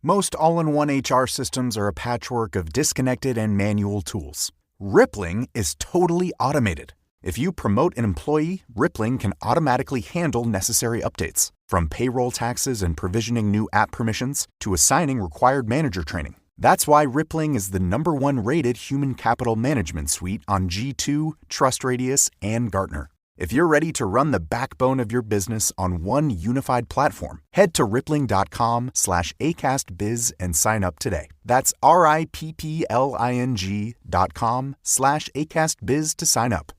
Most all-in-one HR systems are a patchwork of disconnected and manual tools. Rippling is totally automated. If you promote an employee, Rippling can automatically handle necessary updates, from payroll taxes and provisioning new app permissions to assigning required manager training. That's why Rippling is the #1 rated human capital management suite on G2, TrustRadius, and Gartner. If you're ready to run the backbone of your business on one unified platform, head to rippling.com/AcastBiz and sign up today. That's RIPPLING.com/AcastBiz to sign up.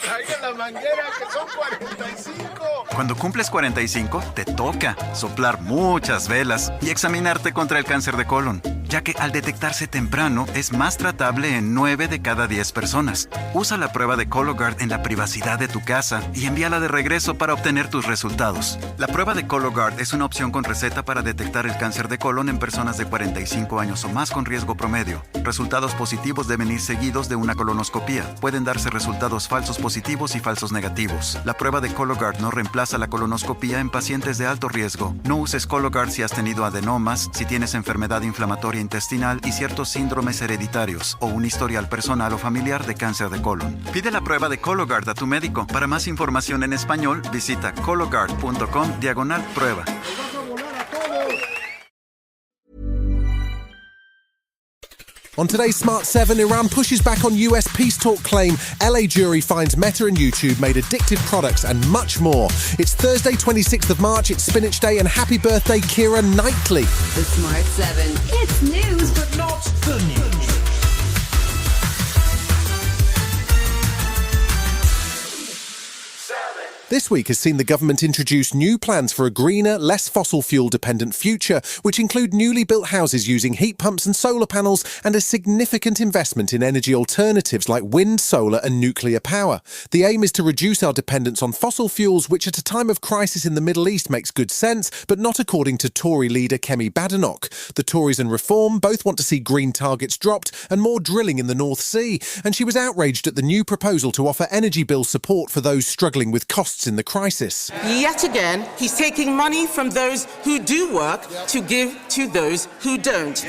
Traigan la manguera, que son 45. Cuando cumples 45, te toca soplar muchas velas y examinarte contra el cáncer de colon, ya que al detectarse temprano es más tratable en 9 de cada 10 personas. Usa la prueba de Cologuard en la privacidad de tu casa y envíala de regreso para obtener tus resultados. La prueba de Cologuard es una opción con receta para detectar el cáncer de colon en personas de 45 años o más con riesgo promedio. Resultados positivos deben ir seguidos de una colonoscopía. Pueden darse resultados falsos positivos y falsos negativos. La prueba de Cologuard no reemplaza la colonoscopía en pacientes de alto riesgo. No uses Cologuard si has tenido adenomas, si tienes enfermedad inflamatoria intestinal y ciertos síndromes hereditarios o un historial personal o familiar de cáncer de colon. Pide la prueba de Cologuard a tu médico. Para más información en español, visita cologuard.com/prueba. On today's Smart 7, Iran pushes back on US peace talk claim, LA jury finds Meta and YouTube made addictive products, and much more. It's Thursday, 26th of March, it's Spinach Day, and happy birthday, Keira Knightley. The Smart 7. It's news, but not the news. This week has seen the government introduce new plans for a greener, less fossil fuel-dependent future, which include newly built houses using heat pumps and solar panels and a significant investment in energy alternatives like wind, solar and nuclear power. The aim is to reduce our dependence on fossil fuels, which at a time of crisis in the Middle East makes good sense, but not according to Tory leader Kemi Badenoch. The Tories and Reform both want to see green targets dropped and more drilling in the North Sea, and she was outraged at the new proposal to offer energy bill support for those struggling with costs in the crisis. Yet again, he's taking money from those who do work to give to those who don't.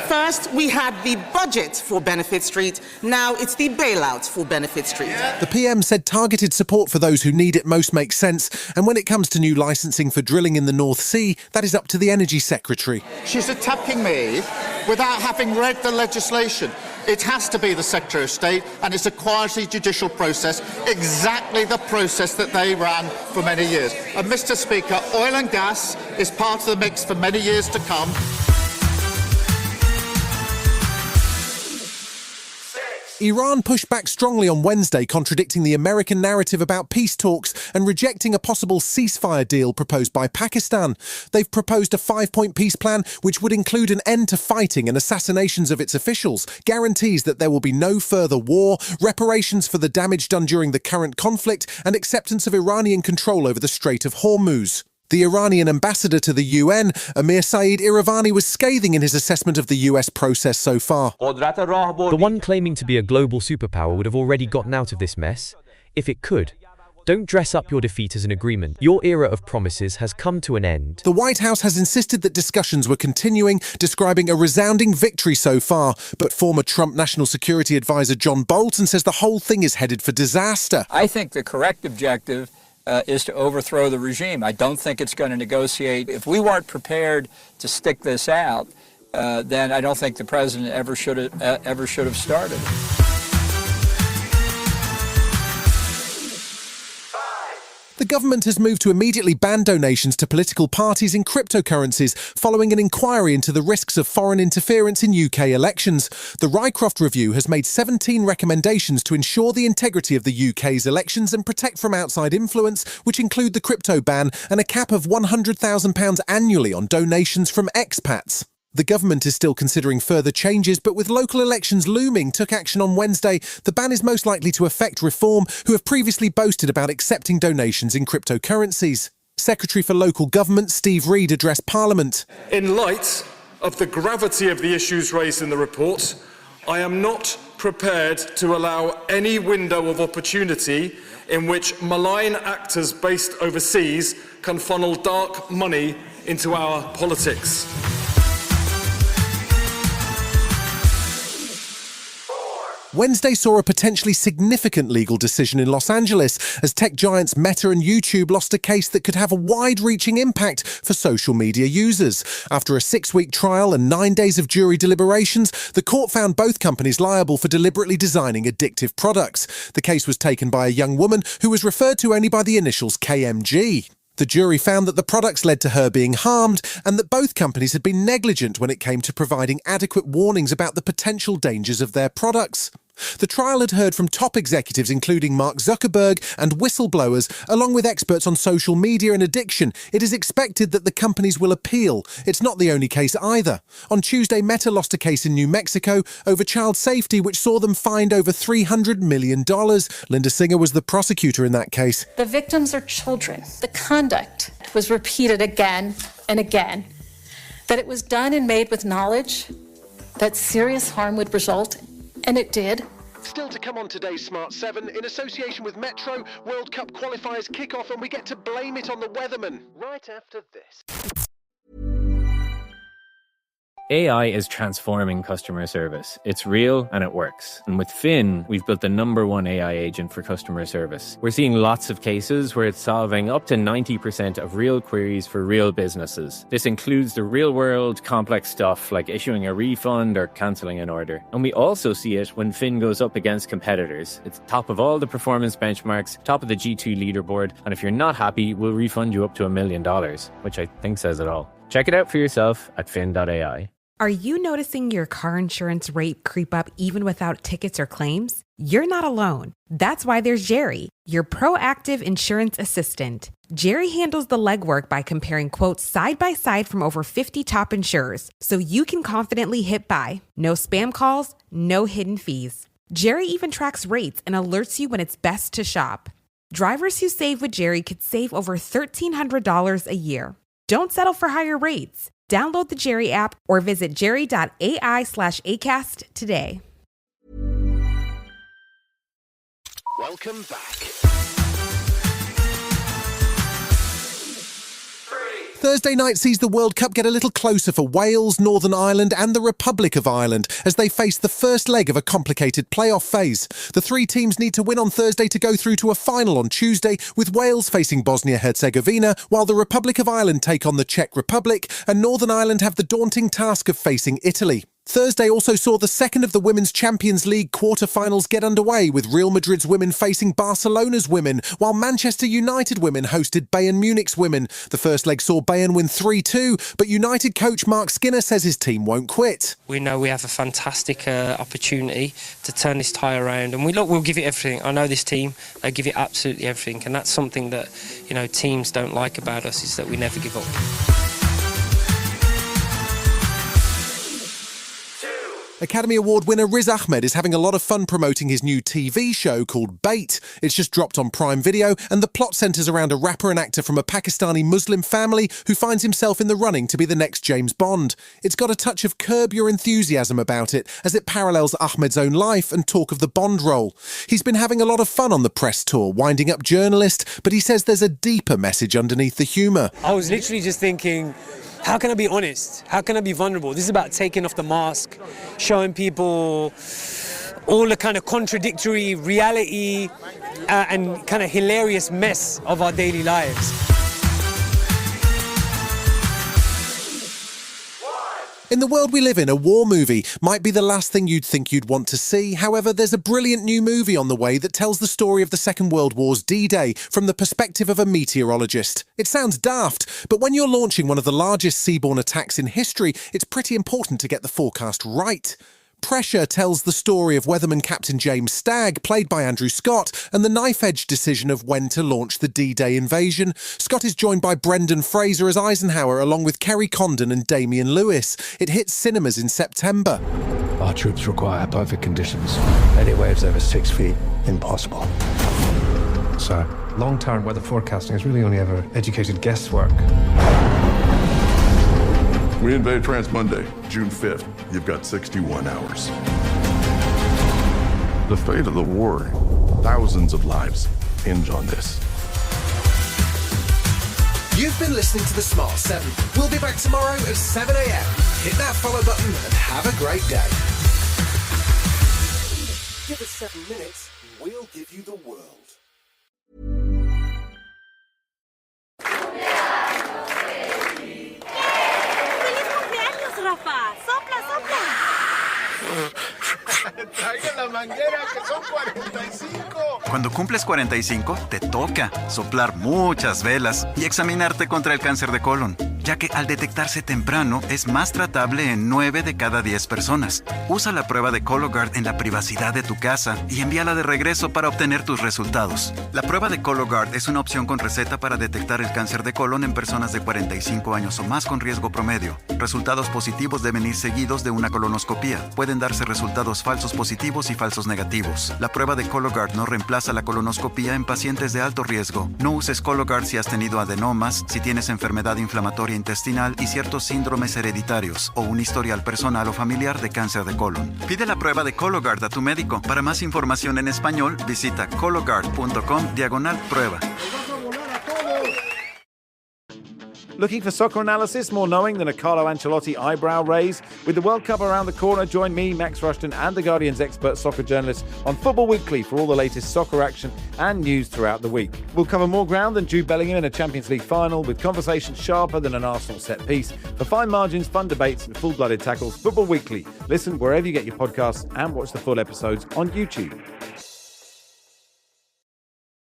First, we had the budget for Benefit Street. Now it's the bailouts for Benefit Street. The PM said targeted support for those who need it most makes sense. And when it comes to new licensing for drilling in the North Sea, that is up to the Energy Secretary. She's attacking me without having read the legislation. It has to be the Secretary of State, and it's a quasi-judicial process, exactly the process that they ran for many years. And Mr. Speaker, oil and gas is part of the mix for many years to come. Iran pushed back strongly on Wednesday, contradicting the American narrative about peace talks and rejecting a possible ceasefire deal proposed by Pakistan. They've proposed a 5-point peace plan which would include an end to fighting and assassinations of its officials, guarantees that there will be no further war, reparations for the damage done during the current conflict, and acceptance of Iranian control over the Strait of Hormuz. The Iranian ambassador to the UN, Amir Saeed Iravani, was scathing in his assessment of the US process so far. The one claiming to be a global superpower would have already gotten out of this mess, if it could. Don't dress up your defeat as an agreement. Your era of promises has come to an end. The White House has insisted that discussions were continuing, describing a resounding victory so far. But former Trump National Security Advisor John Bolton says the whole thing is headed for disaster. I think the correct objective is to overthrow the regime. I don't think it's going to negotiate. If we weren't prepared to stick this out, then I don't think the president ever should have started. The government has moved to immediately ban donations to political parties in cryptocurrencies following an inquiry into the risks of foreign interference in UK elections. The Rycroft Review has made 17 recommendations to ensure the integrity of the UK's elections and protect from outside influence, which include the crypto ban and a cap of £100,000 annually on donations from expats. The government is still considering further changes, but with local elections looming, took action on Wednesday. The ban is most likely to affect Reform, who have previously boasted about accepting donations in cryptocurrencies. Secretary for Local Government Steve Reid addressed Parliament. In light of the gravity of the issues raised in the report, I am not prepared to allow any window of opportunity in which malign actors based overseas can funnel dark money into our politics. Wednesday saw a potentially significant legal decision in Los Angeles as tech giants Meta and YouTube lost a case that could have a wide-reaching impact for social media users. After a 6-week trial and 9 days of jury deliberations, the court found both companies liable for deliberately designing addictive products. The case was taken by a young woman who was referred to only by the initials KMG. The jury found that the products led to her being harmed and that both companies had been negligent when it came to providing adequate warnings about the potential dangers of their products. The trial had heard from top executives including Mark Zuckerberg and whistleblowers, along with experts on social media and addiction. It is expected that the companies will appeal. It's not the only case either. On Tuesday, Meta lost a case in New Mexico over child safety, which saw them fined over $300 million. Linda Singer was the prosecutor in that case. The victims are children. The conduct was repeated again and again. That it was done and made with knowledge that serious harm would result, and it did. Still to come on today's Smart 7, in association with Metro, World Cup qualifiers kick off and we get to blame it on the weatherman. Right after this. AI is transforming customer service. It's real and it works. And with Finn, we've built the #1 AI agent for customer service. We're seeing lots of cases where it's solving up to 90% of real queries for real businesses. This includes the real-world complex stuff like issuing a refund or cancelling an order. And we also see it when Finn goes up against competitors. It's top of all the performance benchmarks, top of the G2 leaderboard, and if you're not happy, we'll refund you up to $1 million, which I think says it all. Check it out for yourself at fin.ai. Are you noticing your car insurance rate creep up even without tickets or claims? You're not alone. That's why there's Jerry, your proactive insurance assistant. Jerry handles the legwork by comparing quotes side by side from over 50 top insurers, so you can confidently hit buy. No spam calls, no hidden fees. Jerry even tracks rates and alerts you when it's best to shop. Drivers who save with Jerry could save over $1,300 a year. Don't settle for higher rates. Download the Jerry app or visit jerry.ai/ACAST today. Welcome back. Thursday night sees the World Cup get a little closer for Wales, Northern Ireland and the Republic of Ireland as they face the first leg of a complicated playoff phase. The 3 teams need to win on Thursday to go through to a final on Tuesday, with Wales facing Bosnia-Herzegovina, while the Republic of Ireland take on the Czech Republic and Northern Ireland have the daunting task of facing Italy. Thursday also saw the second of the Women's Champions League quarter-finals get underway, with Real Madrid's women facing Barcelona's women, while Manchester United women hosted Bayern Munich's women. The first leg saw Bayern win 3-2, but United coach Mark Skinner says his team won't quit. We know we have a fantastic opportunity to turn this tie around, and we'll give it everything. I know this team, they give it absolutely everything, and that's something that, teams don't like about us, is that we never give up. Academy Award winner Riz Ahmed is having a lot of fun promoting his new TV show called Bait. It's just dropped on Prime Video, and the plot centres around a rapper and actor from a Pakistani Muslim family who finds himself in the running to be the next James Bond. It's got a touch of Curb Your Enthusiasm about it, as it parallels Ahmed's own life and talk of the Bond role. He's been having a lot of fun on the press tour, winding up journalists, but he says there's a deeper message underneath the humour. I was literally just thinking, how can I be honest? How can I be vulnerable? This is about taking off the mask, showing people all the kind of contradictory reality and kind of hilarious mess of our daily lives. In the world we live in, a war movie might be the last thing you'd think you'd want to see. However, there's a brilliant new movie on the way that tells the story of the Second World War's D-Day from the perspective of a meteorologist. It sounds daft, but when you're launching one of the largest seaborne attacks in history, it's pretty important to get the forecast right. Pressure tells the story of weatherman Captain James Stagg, played by Andrew Scott, and the knife-edge decision of when to launch the D-Day invasion. Scott is joined by Brendan Fraser as Eisenhower, along with Kerry Condon and Damian Lewis. It hits cinemas in September. Our troops require perfect conditions. Any waves over 6 feet, impossible. So, long-term weather forecasting is really only ever educated guesswork. We invade France Monday, June 5th. You've got 61 hours. The fate of the war, thousands of lives hinge on this. You've been listening to The Smart 7. We'll be back tomorrow at 7 a.m. Hit that follow button and have a great day. Give us 7 minutes, we'll give you the world. Rafa, sopla, sopla. Traigan la manguera, que son 45. Cuando cumples 45, te toca soplar muchas velas y examinarte contra el cáncer de colon, ya que al detectarse temprano es más tratable en 9 de cada 10 personas. Usa la prueba de Cologuard en la privacidad de tu casa y envíala de regreso para obtener tus resultados. La prueba de Cologuard es una opción con receta para detectar el cáncer de colon en personas de 45 años o más con riesgo promedio. Resultados positivos deben ir seguidos de una colonoscopía. Pueden darse resultados falsos positivos y falsos negativos. La prueba de Cologuard no reemplaza la colonoscopía en pacientes de alto riesgo. No uses Cologuard si has tenido adenomas, si tienes enfermedad inflamatoria intestinal y ciertos síndromes hereditarios o un historial personal o familiar de cáncer de colon. Pide la prueba de Cologuard a tu médico. Para más información en español, visita cologuard.com/prueba. Looking for soccer analysis more knowing than a Carlo Ancelotti eyebrow raise? With the World Cup around the corner, join me, Max Rushton, and The Guardian's expert soccer journalist on Football Weekly for all the latest soccer action and news throughout the week. We'll cover more ground than Jude Bellingham in a Champions League final, with conversations sharper than an Arsenal set piece. For fine margins, fun debates, and full-blooded tackles, Football Weekly. Listen wherever you get your podcasts and watch the full episodes on YouTube.